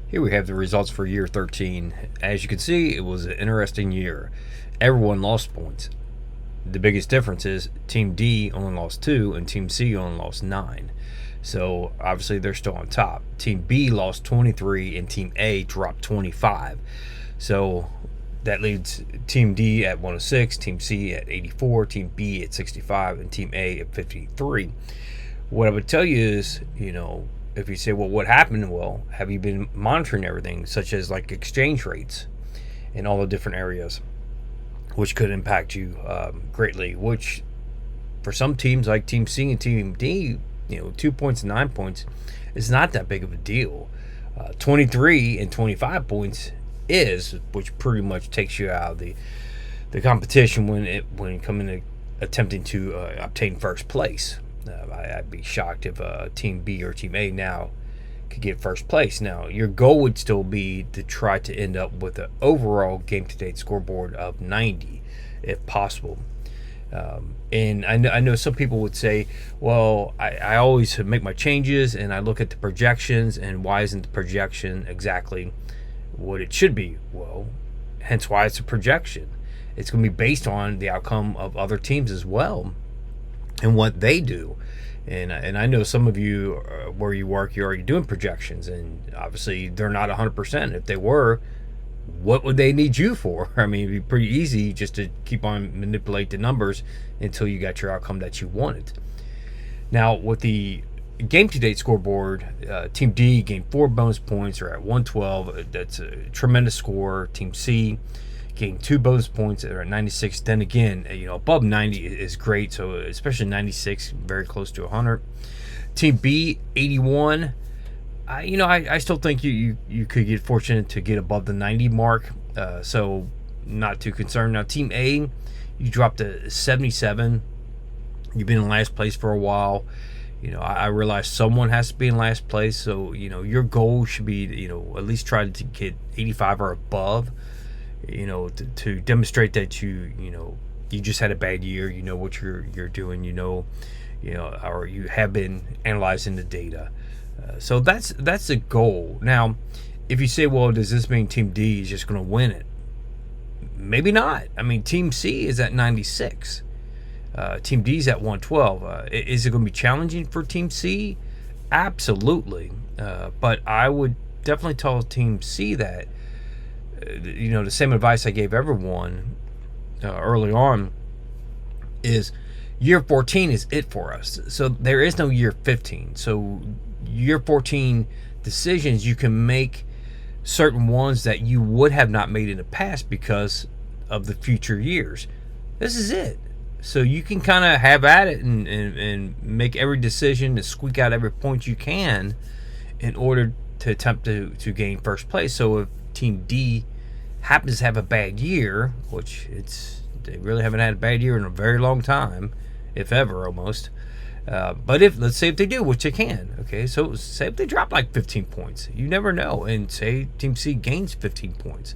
Here we have the results for year 13. As you can see, it was an interesting year. Everyone lost points. The biggest difference is Team D only lost 2 and Team C only lost 9. So obviously they're still on top. Team B lost 23 and Team A dropped 25. So that leaves Team D at 106, Team C at 84, Team B at 65, and Team A at 53. What I would tell you is, if you say, well, what happened? Well, have you been monitoring everything, such as like exchange rates in all the different areas, which could impact you greatly, which for some teams like Team C and Team D, 2 points and 9 points is not that big of a deal. 23 and 25 points is, which pretty much takes you out of the competition when coming to attempting to obtain first place. I'd be shocked if Team B or Team A now could get first place. Now, your goal would still be to try to end up with an overall game-to-date scoreboard of 90, if possible. And I know some people would say, well, I always make my changes and I look at the projections, and why isn't the projection exactly what it should be? Well, hence why it's a projection. It's going to be based on the outcome of other teams as well and what they do. And I know some of you, where you work, you're already doing projections, and obviously they're not 100%. If they were, what would they need you for? I mean, it'd be pretty easy just to keep on manipulate the numbers until you got your outcome that you wanted. Now, with the game-to-date scoreboard, Team D gained 4 bonus points, or at 112. That's a tremendous score. Team C gained 2 bonus points, they're at 96. Then again, above 90 is great, so especially 96, very close to 100. Team B, 81. I still think you could get fortunate to get above the 90 mark, so not too concerned. Now, Team A, you dropped to 77. You've been in last place for a while. I realize someone has to be in last place, so your goal should be at least try to get 85 or above. To demonstrate that you just had a bad year, what you're doing, or you have been analyzing the data. So that's the goal. Now, if you say, well, does this mean Team D is just going to win it? Maybe not. I mean, Team C is at 96. Team D is at 112. Is it going to be challenging for Team C? Absolutely. But I would definitely tell Team C that, the same advice I gave everyone early on is year 14 is it for us. So there is no year 15. So year 14 decisions, you can make certain ones that you would have not made in the past because of the future years. This is it. So you can kind of have at it and make every decision and squeak out every point you can in order to attempt to gain first place. So if Team D happens to have a bad year, which they really haven't had a bad year in a very long time, if ever, almost. But let's say if they do, which they can, okay, so say if they drop like 15 points, you never know, and say Team C gains 15 points,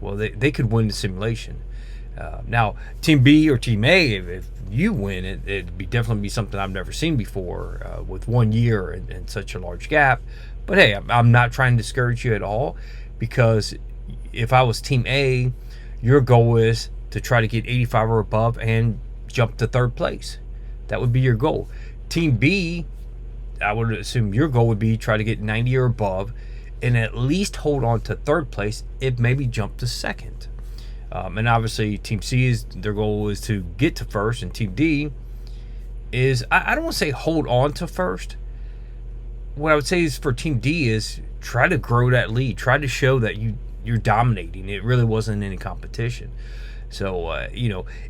well, they could win the simulation. Now, Team B or Team A, if you win, it'd definitely be something I've never seen before with 1 year and such a large gap. But hey, I'm not trying to discourage you at all, because if I was Team A, your goal is to try to get 85 or above and jump to third place. That would be your goal. Team B, I would assume your goal would be try to get 90 or above and at least hold on to third place, if maybe jump to second. And obviously Team C, their goal is to get to first, and Team D is, I don't want to say hold on to first. What I would say is for Team D is try to grow that lead. Try to show that you're dominating. It really wasn't any competition. So,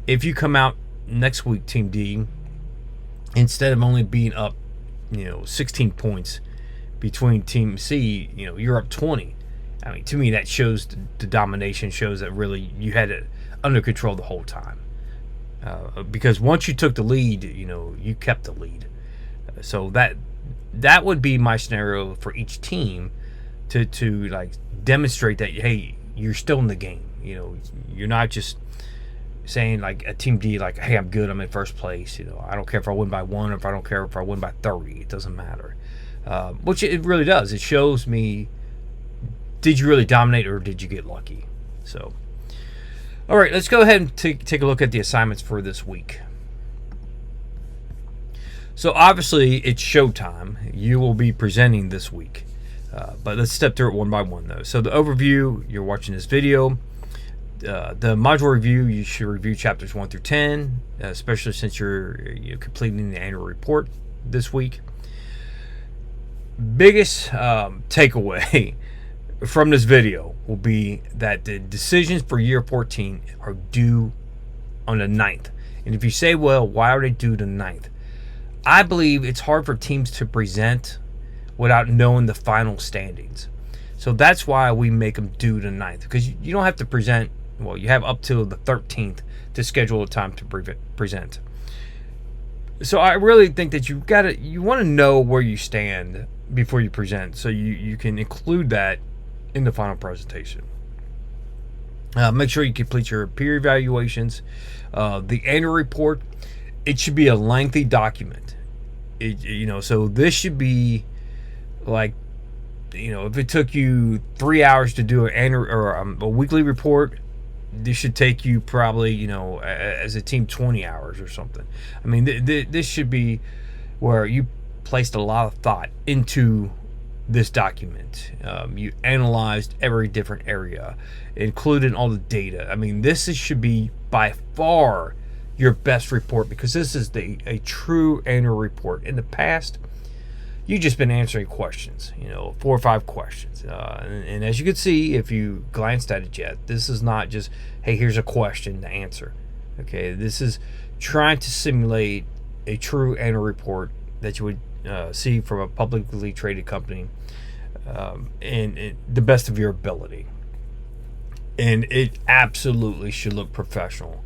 if you come out next week, Team D, instead of only being up, 16 points between Team C, you're up 20. I mean, to me, that shows the domination, shows that really you had it under control the whole time. Because once you took the lead, you kept the lead. So that would be my scenario for each team to like demonstrate that, hey, you're still in the game. You're not just saying like a Team D, like, hey, I'm good, I'm in first place. I don't care if I win by 1 or if I don't care if I win by 30. It doesn't matter. Which it really does. It shows me did you really dominate or did you get lucky? So, all right, let's go ahead and take a look at the assignments for this week. So obviously it's showtime. You will be presenting this week. But let's step through it one by one though. So the overview, you're watching this video. The module review, you should review chapters 1 through 10, especially since you're completing the annual report this week. Biggest takeaway from this video will be that the decisions for year 14 are due on the 9th. And if you say, well, why are they due the 9th? I believe it's hard for teams to present without knowing the final standings. So that's why we make them due the 9th, because you don't have to present. Well, you have up till the 13th to schedule a time to present. So I really think that you want to know where you stand before you present, so you can include that in the final presentation. Make sure you complete your peer evaluations. The annual report, it should be a lengthy document. So this should be like, if it took you 3 hours to do an annual or a weekly report, this should take you probably, as a team, 20 hours or something. I mean, this should be where you placed a lot of thought into this document. You analyzed every different area, including all the data. I mean, should be by far your best report, because this is a true annual report. In the past, you've just been answering questions, 4 or 5 questions. And as you can see, if you glanced at it yet, this is not just, hey, here's a question to answer. Okay, this is trying to simulate a true annual report that you would see from a publicly traded company, and the best of your ability. And it absolutely should look professional.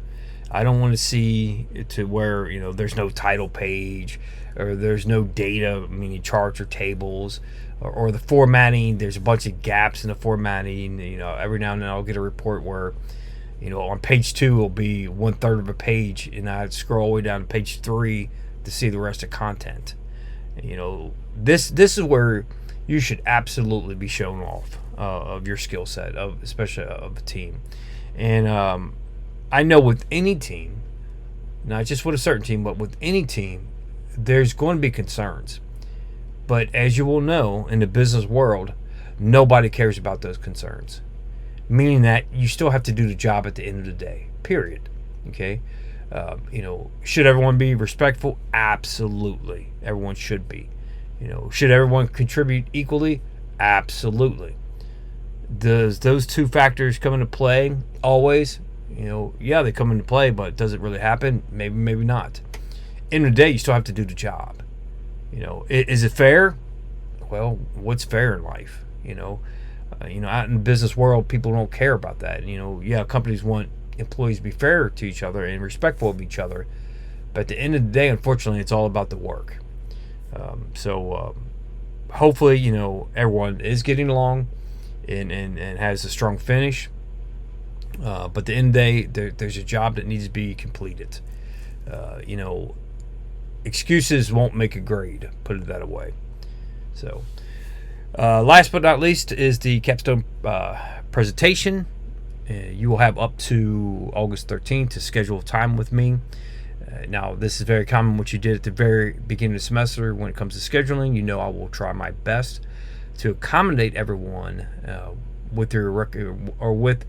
I don't want to see it to where, there's no title page, or there's no data, meaning charts or tables, or the formatting. There's a bunch of gaps in the formatting. Every now and then I'll get a report where, on page 2 will be 1/3 of a page, and I'd scroll all the way down to page 3 to see the rest of content. This is where you should absolutely be showing off of your skill set, especially of a team. And I know with any team, not just with a certain team, but with any team, there's going to be concerns. But as you will know, in the business world, nobody cares about those concerns. Meaning that you still have to do the job at the end of the day, period. Okay? Should everyone be respectful? Absolutely. Everyone should be. Should everyone contribute equally? Absolutely. Does those two factors come into play always? Yeah, they come into play, but does it really happen? Maybe not. End of the day, you still have to do the job. Is it fair? Well, what's fair in life? Out in the business world, people don't care about that. Companies want employees to be fair to each other and respectful of each other, but at the end of the day, unfortunately, it's all about the work. Hopefully, everyone is getting along and has a strong finish. But at the end of the day, there's a job that needs to be completed. Excuses won't make a grade, put it that way. So, last but not least is the Capstone presentation. You will have up to August 13th to schedule time with me. Now, this is very common what you did at the very beginning of the semester when it comes to scheduling. I will try my best to accommodate everyone with your record or with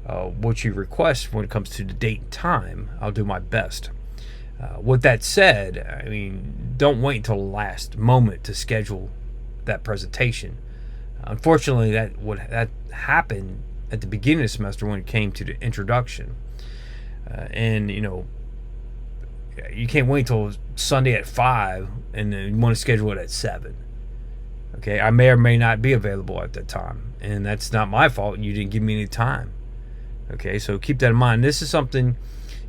what you request when it comes to the date and time. I'll do my best. With that said, don't wait until the last moment to schedule that presentation. Unfortunately, that happened at the beginning of the semester when it came to the introduction. You can't wait until Sunday at 5 and then you want to schedule it at 7. Okay, I may or may not be available at that time, and that's not my fault. You didn't give me any time. Okay, so keep that in mind. This is something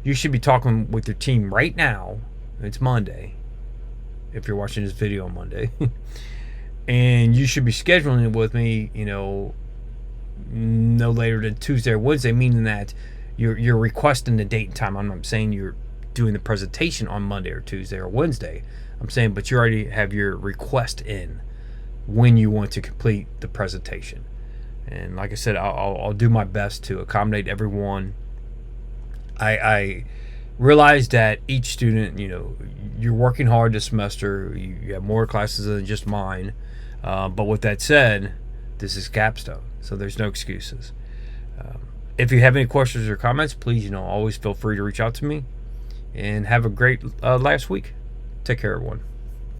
you should be talking with your team right now. It's Monday, if you're watching this video on Monday. And you should be scheduling it with me, no later than Tuesday or Wednesday, meaning that you're requesting the date and time. I'm not saying you're doing the presentation on Monday or Tuesday or Wednesday. I'm saying, but you already have your request in when you want to complete the presentation. And like I said, I'll do my best to accommodate everyone. I realize that each student, you're working hard this semester. You have more classes than just mine. But with that said, this is Capstone, so there's no excuses. If you have any questions or comments, please, always feel free to reach out to me. And have a great last week. Take care, everyone.